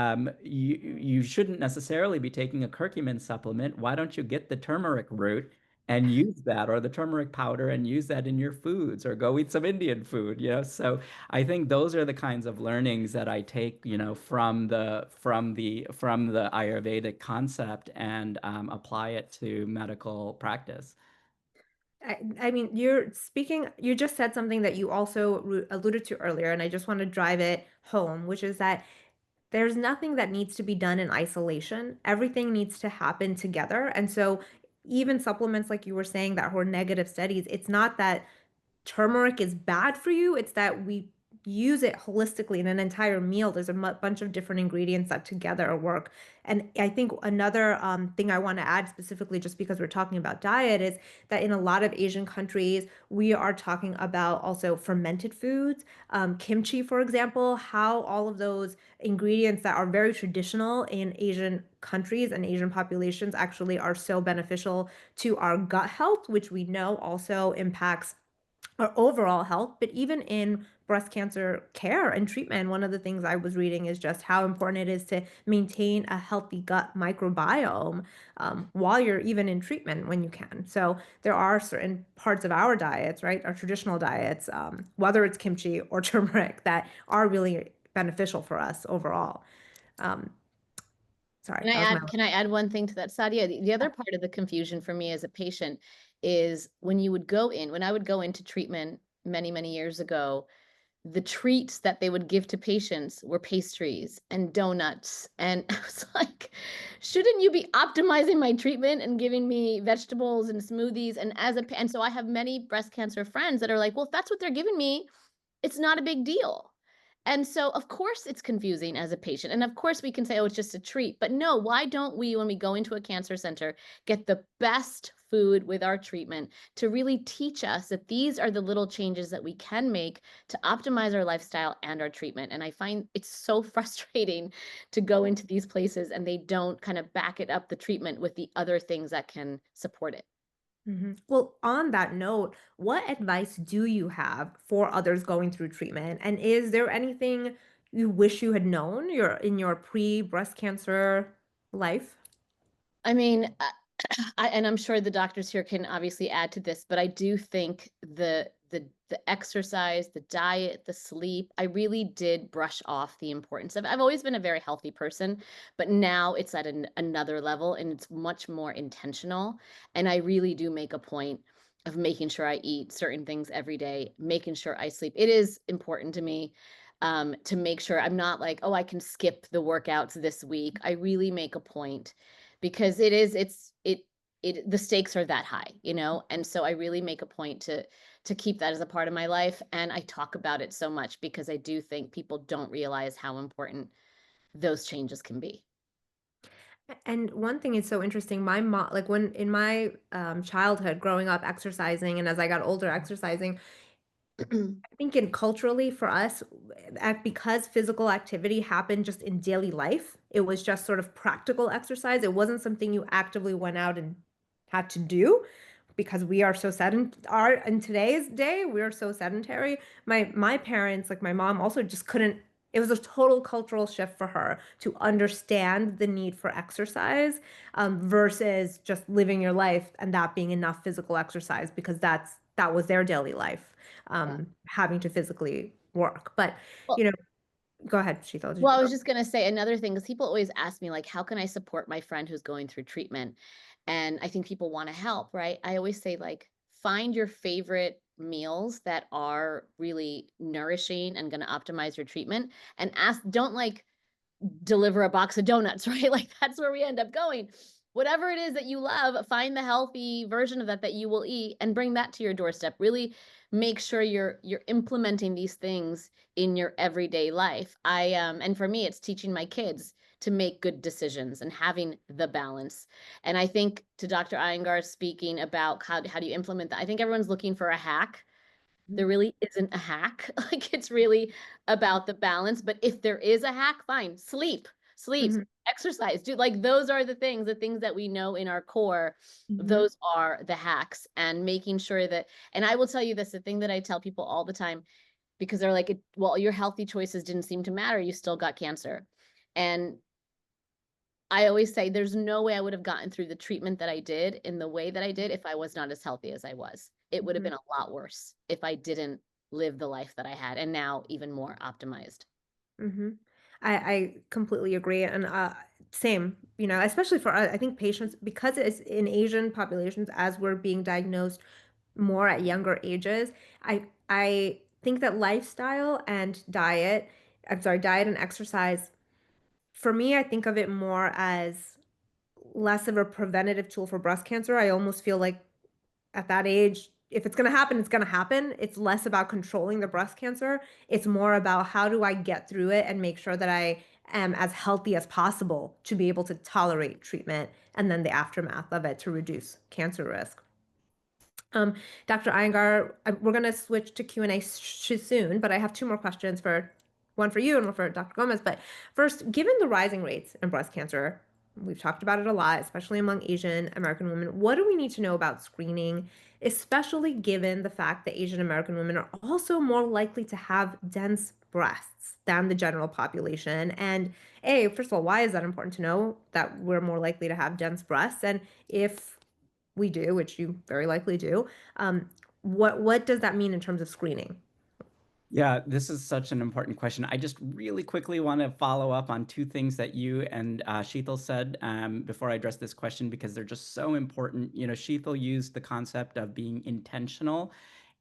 you shouldn't necessarily be taking a curcumin supplement. Why don't you get the turmeric root and use that, or the turmeric powder, and use that in your foods, or go eat some Indian food, So I think those are the kinds of learnings that I take, from the Ayurvedic concept, and apply it to medical practice. I mean, you just said something that you also alluded to earlier, and I just want to drive it home, which is that there's nothing that needs to be done in isolation. Everything needs to happen together. And so even supplements, like you were saying, that were negative studies, it's not that turmeric is bad for you. It's that we use it holistically in an entire meal. There's a bunch of different ingredients that together work. And I think another thing I want to add specifically, just because we're talking about diet, is that in a lot of Asian countries, we are talking about also fermented foods, kimchi, for example, how all of those ingredients that are very traditional in Asian countries and Asian populations actually are so beneficial to our gut health, which we know also impacts our overall health. But even in breast cancer care and treatment, one of the things I was reading is just how important it is to maintain a healthy gut microbiome while you're even in treatment when you can. So there are certain parts of our diets, right, our traditional diets, whether it's kimchi or turmeric, that are really beneficial for us overall. Sorry, that was my. Can I add one thing to that, Sadia? The other part of the confusion for me as a patient is when I would go into treatment many, many years ago, the treats that they would give to patients were pastries and donuts. And I was like, shouldn't you be optimizing my treatment and giving me vegetables and smoothies? And so I have many breast cancer friends that are like, well, if that's what they're giving me, it's not a big deal. And so, of course, it's confusing as a patient. And of course, we can say, oh, it's just a treat. But no, why don't we, when we go into a cancer center, get the best food with our treatment to really teach us that these are the little changes that we can make to optimize our lifestyle and our treatment? And I find it's so frustrating to go into these places and they don't kind of back it up, the treatment, with the other things that can support it. Well, on that note, what advice do you have for others going through treatment? And is there anything you wish you had known in your pre-breast cancer life? I mean, and I'm sure the doctors here can obviously add to this, but I do think the exercise, the diet, the sleep, I really did brush off the importance of. I've always been a very healthy person, but now it's at another level and it's much more intentional. And I really do make a point of making sure I eat certain things every day, making sure I sleep. It is important to me to make sure I'm not like, oh, I can skip the workouts this week. I really make a point because the stakes are that high, and so I really make a point to keep that as a part of my life, and I talk about it so much because I do think people don't realize how important those changes can be. And one thing is so interesting. My mom, like when in my childhood, growing up exercising, and as I got older exercising, I think in culturally for us, because physical activity happened just in daily life, it was just sort of practical exercise. It wasn't something you actively went out and had to do because we are so in today's day, we are so sedentary. My parents, like my mom, also just couldn't. It was a total cultural shift for her to understand the need for exercise versus just living your life and that being enough physical exercise because that was their daily life Yeah. having to physically work. But, Well, you know, Go ahead, Sheetal. Well, I was just gonna say another thing, because people always ask me, like, how can I support my friend who's going through treatment? And I think people want to help, right? I always say, like, find your favorite meals that are really nourishing and going to optimize your treatment, and don't like deliver a box of donuts, right? Like, that's where we end up going. Whatever it is that you love, find the healthy version of that that you will eat and bring that to your doorstep. Really make sure you're implementing these things in your everyday life. And for me, it's teaching my kids to make good decisions and having the balance. And I think, to Dr. Iyengar speaking about how do you implement that, I think everyone's looking for a hack. There really isn't a hack. Like, it's really about the balance. But if there is a hack, fine. Sleep, Mhm. exercise. Do, like, those are the things that we know in our core. Mhm. Those are the hacks, and making sure that, and I will tell you this, the thing that I tell people all the time, because they're like, well, your healthy choices didn't seem to matter. You still got cancer. And I always say there's no way I would have gotten through the treatment that I did in the way that I did if I was not as healthy as I was. It would have Mhm. been a lot worse if I didn't live the life that I had, and now even more optimized. Mhm. I completely agree, and, same, especially for, I think patients because it's in Asian populations, as we're being diagnosed more at younger ages, I think that lifestyle and diet and exercise, for me, I think of it more as less of a preventative tool for breast cancer. I almost feel like at that age, if it's gonna happen, it's gonna happen. It's less about controlling the breast cancer. It's more about how do I get through it and make sure that I am as healthy as possible to be able to tolerate treatment and then the aftermath of it to reduce cancer risk. Um, Dr. Iyengar, we're going to switch to Q&A soon, but I have two more questions one for you and one for Dr. Gomez. But first, given the rising rates in breast cancer, we've talked about it a lot, especially among Asian American women. What do we need to know about screening, especially given the fact that Asian American women are also more likely to have dense breasts than the general population? And first of all, why is that important to know that we're more likely to have dense breasts? And if we do, which you very likely do, what does that mean in terms of screening? Yeah, this is such an important question. I just really quickly want to follow up on two things that you and Sheetal said before I address this question, because they're just so important. Sheetal used the concept of being intentional,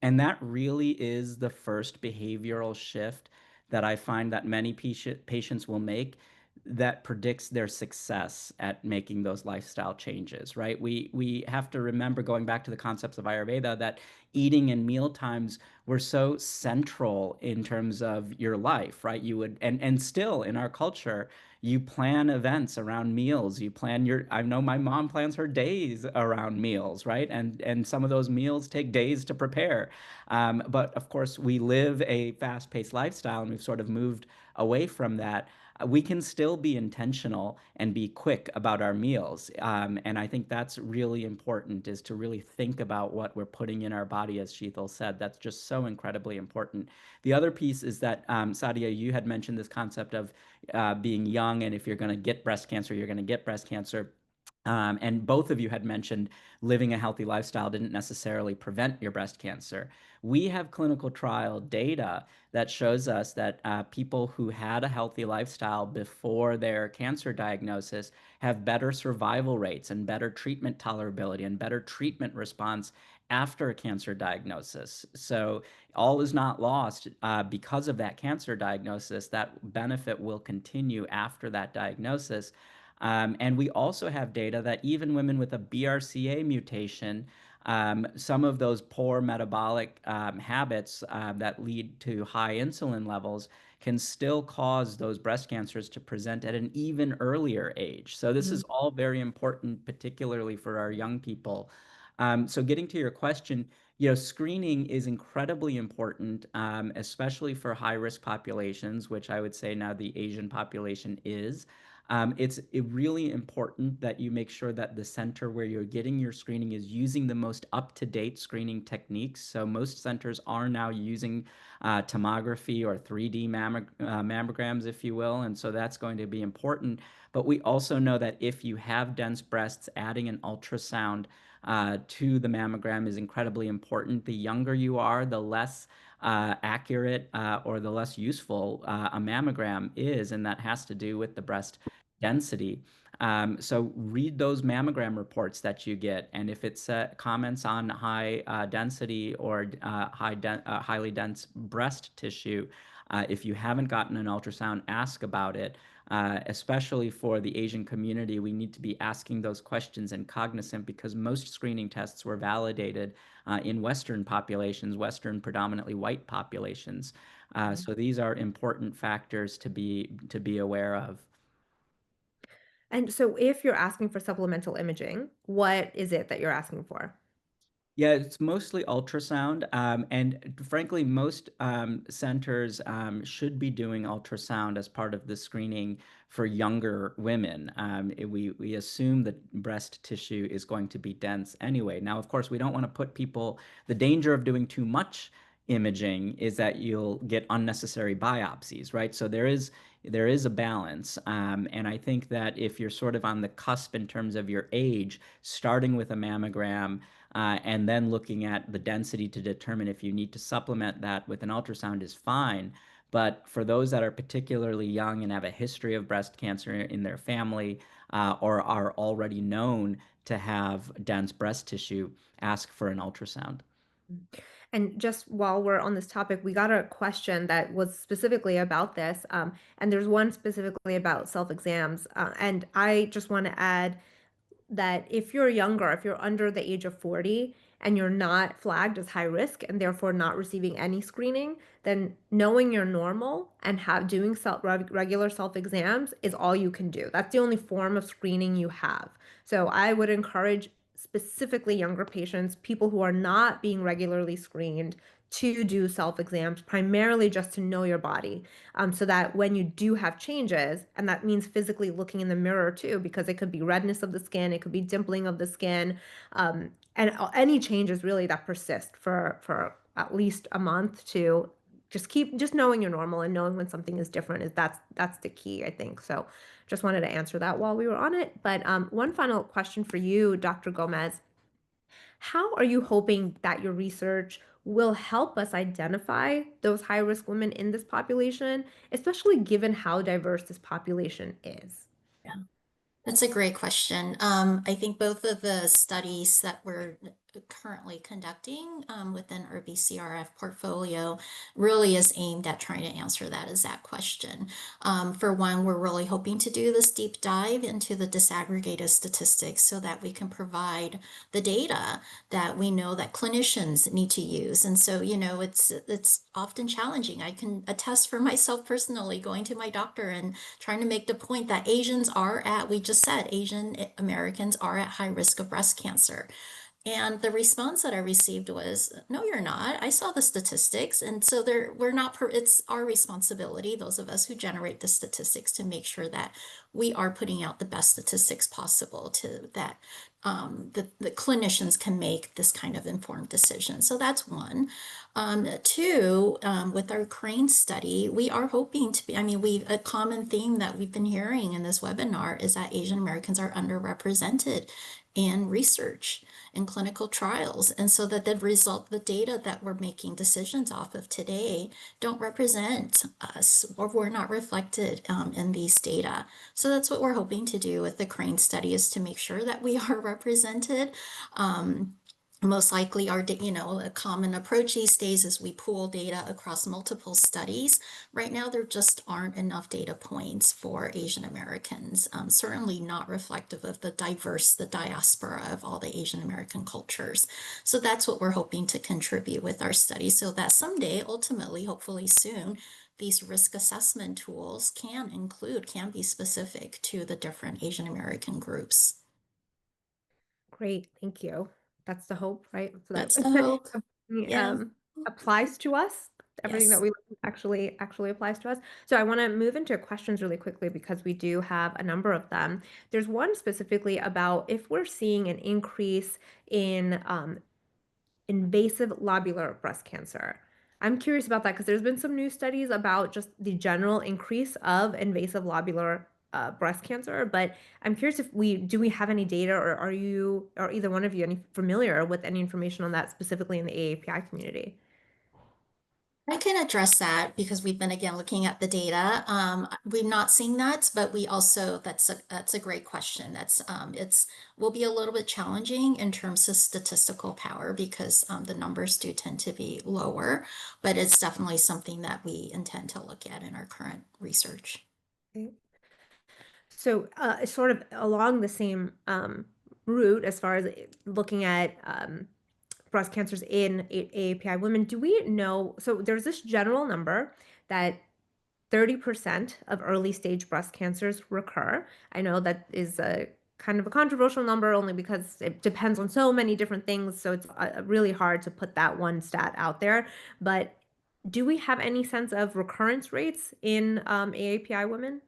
and that really is the first behavioral shift that I find that many patients will make that predicts their success at making those lifestyle changes, right? We have to remember, going back to the concepts of Ayurveda, that eating and meal times were so central in terms of your life, right? You would, and still in our culture, you plan events around meals. I know my mom plans her days around meals, right? And some of those meals take days to prepare. But of course, we live a fast-paced lifestyle, and we've sort of moved away from that. We can still be intentional and be quick about our meals. And I think that's really important, is to really think about what we're putting in our body, as Sheetal said. That's just so incredibly important. The other piece is that, Sadia, you had mentioned this concept of being young, and if you're going to get breast cancer, you're going to get breast cancer. And both of you had mentioned living a healthy lifestyle didn't necessarily prevent your breast cancer. We have clinical trial data that shows us that people who had a healthy lifestyle before their cancer diagnosis have better survival rates and better treatment tolerability and better treatment response after a cancer diagnosis. So all is not lost because of that cancer diagnosis. That benefit will continue after that diagnosis. And we also have data that even women with a BRCA mutation, some of those poor metabolic habits that lead to high insulin levels can still cause those breast cancers to present at an even earlier age. So this is Mhm. all very important, particularly for our young people. So getting to your question, screening is incredibly important, especially for high-risk populations, which I would say now the Asian population is. It's really important that you make sure that the center where you're getting your screening is using the most up-to-date screening techniques. So most centers are now using tomography or 3D mammograms, if you will, and so that's going to be important. But we also know that if you have dense breasts, adding an ultrasound to the mammogram is incredibly important. The younger you are, the less accurate or the less useful a mammogram is, and that has to do with the breast density. So read those mammogram reports that you get, and if it comments on high density or highly dense breast tissue, if you haven't gotten an ultrasound, ask about it. Especially for the Asian community, we need to be asking those questions and cognizant, because most screening tests were validated in Western populations, Western predominantly white populations. So these are important factors to be aware of. And so if you're asking for supplemental imaging, what is it that you're asking for? Yeah, it's mostly ultrasound. And frankly, most centers should be doing ultrasound as part of the screening for younger women. We assume that breast tissue is going to be dense anyway. Now, of course, we don't want to put people, the danger of doing too much imaging is that you'll get unnecessary biopsies, right? So there is a balance. And I think that if you're sort of on the cusp in terms of your age, starting with a mammogram, and then looking at the density to determine if you need to supplement that with an ultrasound is fine. But for those that are particularly young and have a history of breast cancer in their family, or are already known to have dense breast tissue, ask for an ultrasound. And just while we're on this topic, we got a question that was specifically about this. And there's one specifically about self-exams. And I just want to add that if you're younger, if you're under the age of 40 and you're not flagged as high risk and therefore not receiving any screening, then knowing you're normal and doing regular self exams is all you can do. That's the only form of screening you have. So I would encourage specifically younger patients, people who are not being regularly screened, to do self exams, primarily just to know your body, so that when you do have changes, and that means physically looking in the mirror too, because it could be redness of the skin, it could be dimpling of the skin, and any changes really that persist for at least a month, to just knowing you're normal and knowing when something is different, is that's the key, I think. So just wanted to answer that while we were on it. But one final question for you, Dr. Gomez. How are you hoping that your research will help us identify those high risk women in this population, especially given how diverse this population is? That's a great question. I think both of the studies that we're currently conducting within our BCRF portfolio really is aimed at trying to answer that exact question. For one, we're really hoping to do this deep dive into the disaggregated statistics so that we can provide the data that we know that clinicians need to use. And so, it's often challenging. I can attest for myself personally, going to my doctor and trying to make the point that we just said, Asian Americans are at high risk of breast cancer. And the response that I received was, no, you're not. I saw the statistics. And so we're not, it's our responsibility, those of us who generate the statistics, to make sure that we are putting out the best statistics possible to that the clinicians can make this kind of informed decision. So that's one. Two, with our Crane study, we are hoping to be, a common theme that we've been hearing in this webinar is that Asian Americans are underrepresented in research and clinical trials. And so that the data that we're making decisions off of today don't represent us, or we're not reflected in these data. So that's what we're hoping to do with the Crane study, is to make sure that we are represented. Most likely a common approach these days is we pool data across multiple studies. Right now, there just aren't enough data points for Asian Americans, certainly not reflective of the diaspora of all the Asian American cultures. So that's what we're hoping to contribute with our study, so that someday, ultimately, hopefully soon, these risk assessment tools can be specific to the different Asian American groups. Great, thank you. That's the hope, right? So that That's the hope. Yeah. applies to us. Everything that Yes. we actually applies to us. So I want to move into questions really quickly because we do have a number of them. There's one specifically about if we're seeing an increase in invasive lobular breast cancer. I'm curious about that because there's been some new studies about just the general increase of invasive lobular breast cancer, but I'm curious if do we have any data, or are you, or either one of you, any familiar with any information on that specifically in the AAPI community? I can address that because we've been again looking at the data. We've not seen that, but we also that's a great question. It's will be a little bit challenging in terms of statistical power because the numbers do tend to be lower, but it's definitely something that we intend to look at in our current research. Okay. So, sort of along the same route, as far as looking at breast cancers in AAPI women, do we know? So, there's this general number that 30% of early stage breast cancers recur. I know that is a kind of a controversial number only because it depends on so many different things. So, it's really hard to put that one stat out there. But do we have any sense of recurrence rates in AAPI women?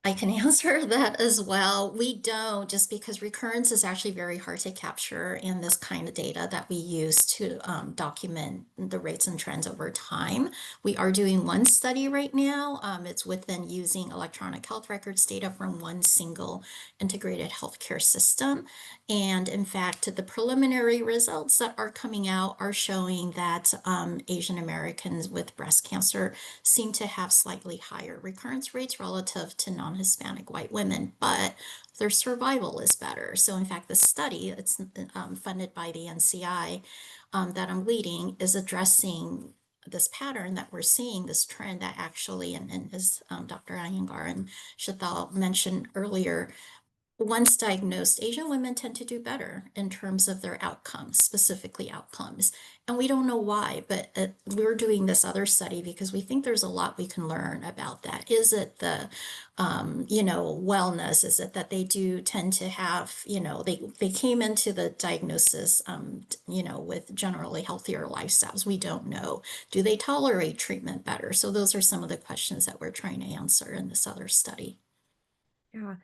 I can answer that as well. We don't, just because recurrence is actually very hard to capture in this kind of data that we use to document the rates and trends over time. We are doing one study right now. It's within using electronic health records data from one single integrated healthcare system. And in fact, the preliminary results that are coming out are showing that Asian Americans with breast cancer seem to have slightly higher recurrence rates relative to non-Hispanic white women, but their survival is better. So in fact, the study, it's funded by the NCI that I'm leading, is addressing this pattern that we're seeing, this trend that actually, and as Dr. Iyengar and Sheetal mentioned earlier, once diagnosed, Asian women tend to do better in terms of their outcomes, specifically outcomes. And we don't know why, but we're doing this other study because we think there's a lot we can learn about that. Is it the, wellness? Is it that they do tend to have, they came into the diagnosis, with generally healthier lifestyles? We don't know. Do they tolerate treatment better? So those are some of the questions that we're trying to answer in this other study. Yeah,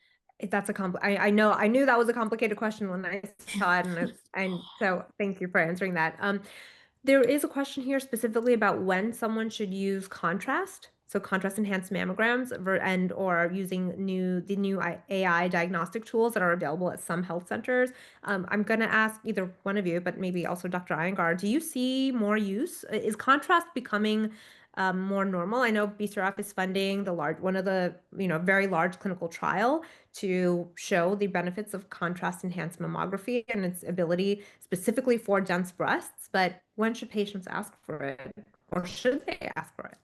that's a I know, I knew that was a complicated question when I saw it, and so thank you for answering that. There is a question here specifically about when someone should use contrast, so contrast enhanced mammograms, and or using the new AI diagnostic tools that are available at some health centers. I'm going to ask either one of you, but maybe also Dr. Iyengar, do you see more use? Is contrast becoming more normal? I know BCRF is funding one of the very large clinical trial to show the benefits of contrast enhanced mammography and its ability specifically for dense breasts. But when should patients ask for it, or should they ask for it?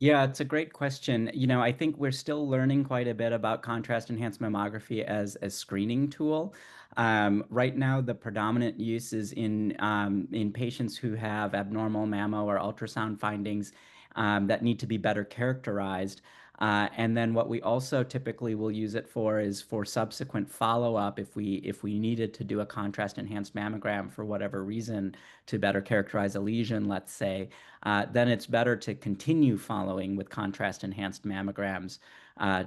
Yeah, it's a great question. I think we're still learning quite a bit about contrast enhanced mammography as a screening tool. Right now, the predominant use is in patients who have abnormal mammo or ultrasound findings that need to be better characterized. And then what we also typically will use it for is for subsequent follow-up if we needed to do a contrast enhanced mammogram for whatever reason to better characterize a lesion, let's say. Then it's better to continue following with contrast enhanced mammograms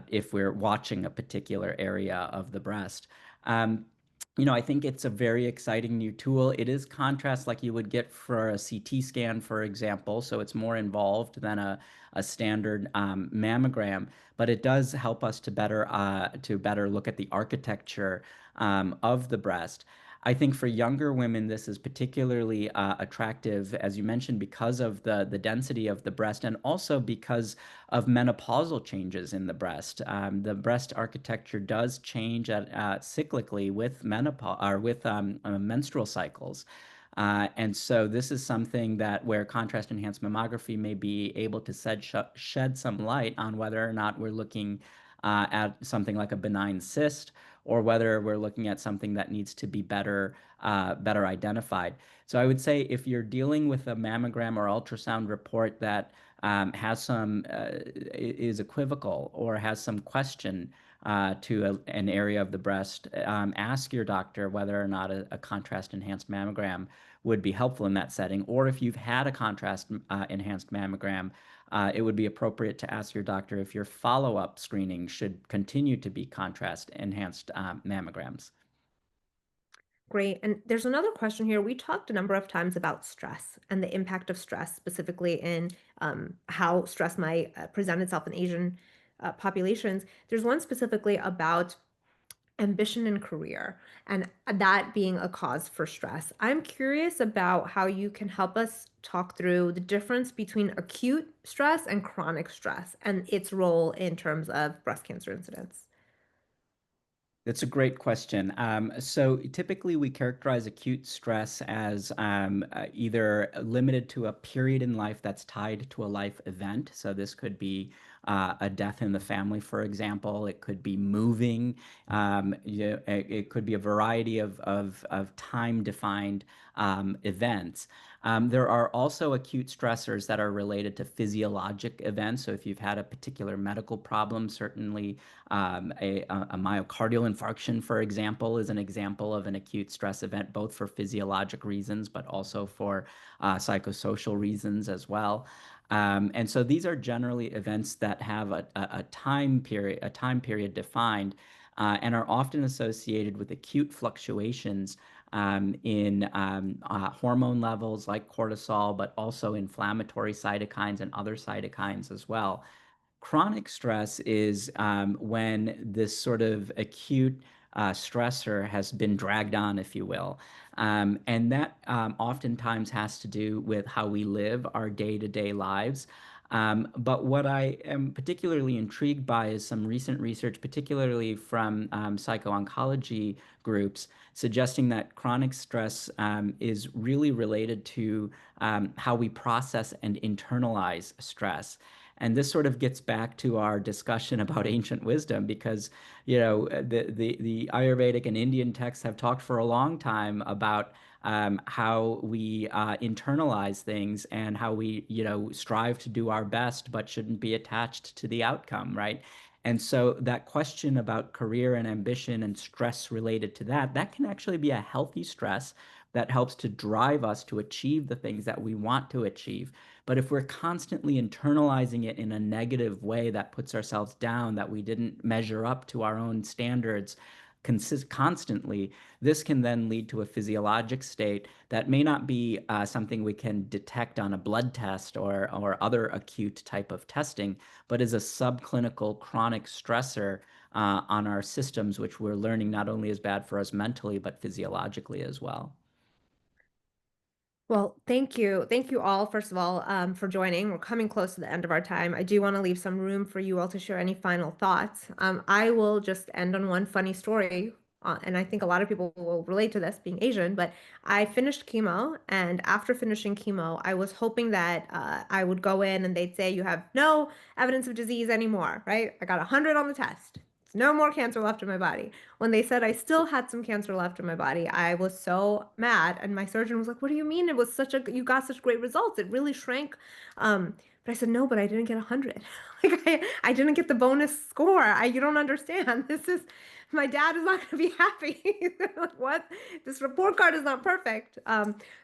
if we're watching a particular area of the breast. I think it's a very exciting new tool. It is contrast like you would get for a CT scan, for example, so it's more involved than a standard mammogram, but it does help us to better look at the architecture of the breast. I think for younger women, this is particularly attractive, as you mentioned, because of the density of the breast and also because of menopausal changes in the breast. The breast architecture does change cyclically with menopause or with menstrual cycles. And so this is something that where contrast enhanced mammography may be able to shed some light on whether or not we're looking at something like a benign cyst or whether we're looking at something that needs to be better identified. So I would say if you're dealing with a mammogram or ultrasound report that is equivocal or has some question to an area of the breast, ask your doctor whether or not a contrast enhanced mammogram would be helpful in that setting. Or if you've had a contrast enhanced mammogram, it would be appropriate to ask your doctor if your follow-up screening should continue to be contrast enhanced mammograms. Great. And there's another question here. We talked a number of times about stress and the impact of stress, specifically in how stress might present itself in Asian populations. There's one specifically about ambition and career, and that being a cause for stress. I'm curious about how you can help us talk through the difference between acute stress and chronic stress and its role in terms of breast cancer incidence. That's a great question. So typically, we characterize acute stress as either limited to a period in life that's tied to a life event. So this could be a death in the family, for example. It could be moving. It could be a variety of time-defined events. There are also acute stressors that are related to physiologic events. So if you've had a particular medical problem, certainly a myocardial infarction, for example, is an example of an acute stress event, both for physiologic reasons, but also for psychosocial reasons as well. And so these are generally events that have a time period defined, and are often associated with acute fluctuations in hormone levels like cortisol, but also inflammatory cytokines and other cytokines as well. Chronic stress is when this sort of acute stressor has been dragged on, if you will. And that oftentimes has to do with how we live our day-to-day lives. But what I am particularly intrigued by is some recent research, particularly from psycho-oncology groups, suggesting that chronic stress is really related to how we process and internalize stress. And this sort of gets back to our discussion about ancient wisdom, because the Ayurvedic and Indian texts have talked for a long time about how we internalize things and how we strive to do our best, but shouldn't be attached to the outcome, right? And so that question about career and ambition and stress related to that can actually be a healthy stress that helps to drive us to achieve the things that we want to achieve. But if we're constantly internalizing it in a negative way that puts ourselves down, that we didn't measure up to our own standards constantly, this can then lead to a physiologic state that may not be something we can detect on a blood test or other acute type of testing, but is a subclinical chronic stressor on our systems, which we're learning not only is bad for us mentally, but physiologically as well. Well, thank you. Thank you all, first of all, for joining. We're coming close to the end of our time. I do want to leave some room for you all to share any final thoughts. I will just end on one funny story, and I think a lot of people will relate to this, being Asian, but I finished chemo, and after finishing chemo, I was hoping that I would go in and they'd say, you have no evidence of disease anymore, right? I got 100 on the test. No more cancer left in my body. When they said I still had some cancer left in my body, I was so mad. And my surgeon was like, "What do you mean? It was you got such great results. It really shrank." But I said, "No, but I didn't get 100. Like I didn't get the bonus score. You don't understand. My dad is not going to be happy." Like, what? This report card is not perfect.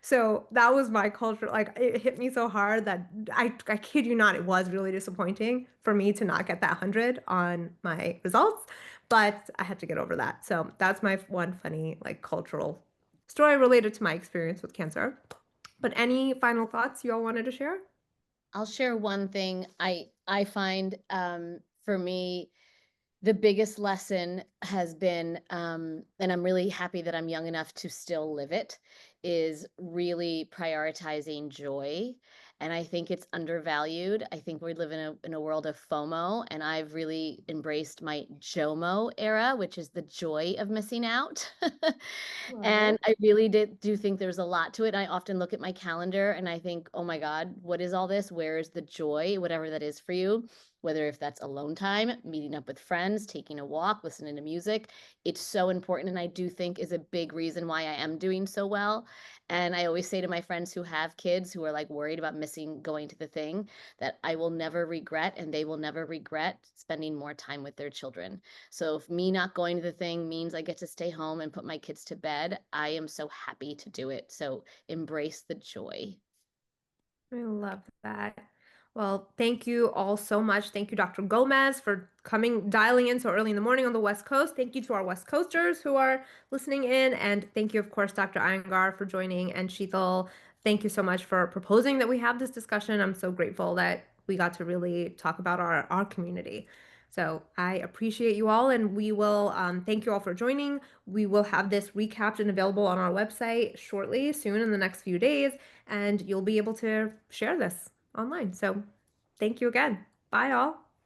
So that was my culture. Like, it hit me so hard that I kid you not, it was really disappointing for me to not get that 100 on my results, but I had to get over that. So that's my one funny, like, cultural story related to my experience with cancer. But any final thoughts you all wanted to share? I'll share one thing. I find for me, the biggest lesson has been, and I'm really happy that I'm young enough to still live it, is really prioritizing joy. And I think it's undervalued. I think we live in a world of FOMO, and I've really embraced my JOMO era, which is the joy of missing out. Love And it. I really do think there's a lot to it. I often look at my calendar and I think, oh my God, what is all this? Where is the joy, whatever that is for you? Whether if that's alone time, meeting up with friends, taking a walk, listening to music, it's so important. And I do think is a big reason why I am doing so well. And I always say to my friends who have kids who are like worried about missing going to the thing, that I will never regret and they will never regret spending more time with their children. So if me not going to the thing means I get to stay home and put my kids to bed, I am so happy to do it. So embrace the joy. I love that. Well, thank you all so much. Thank you, Dr. Gomez, for dialing in so early in the morning on the West Coast. Thank you to our West Coasters who are listening in. And thank you, of course, Dr. Iyengar for joining, and Sheetal. Thank you so much for proposing that we have this discussion. I'm so grateful that we got to really talk about our community. So I appreciate you all, and we will thank you all for joining. We will have this recapped and available on our website shortly, soon in the next few days, and you'll be able to share this online. So thank you again. Bye all.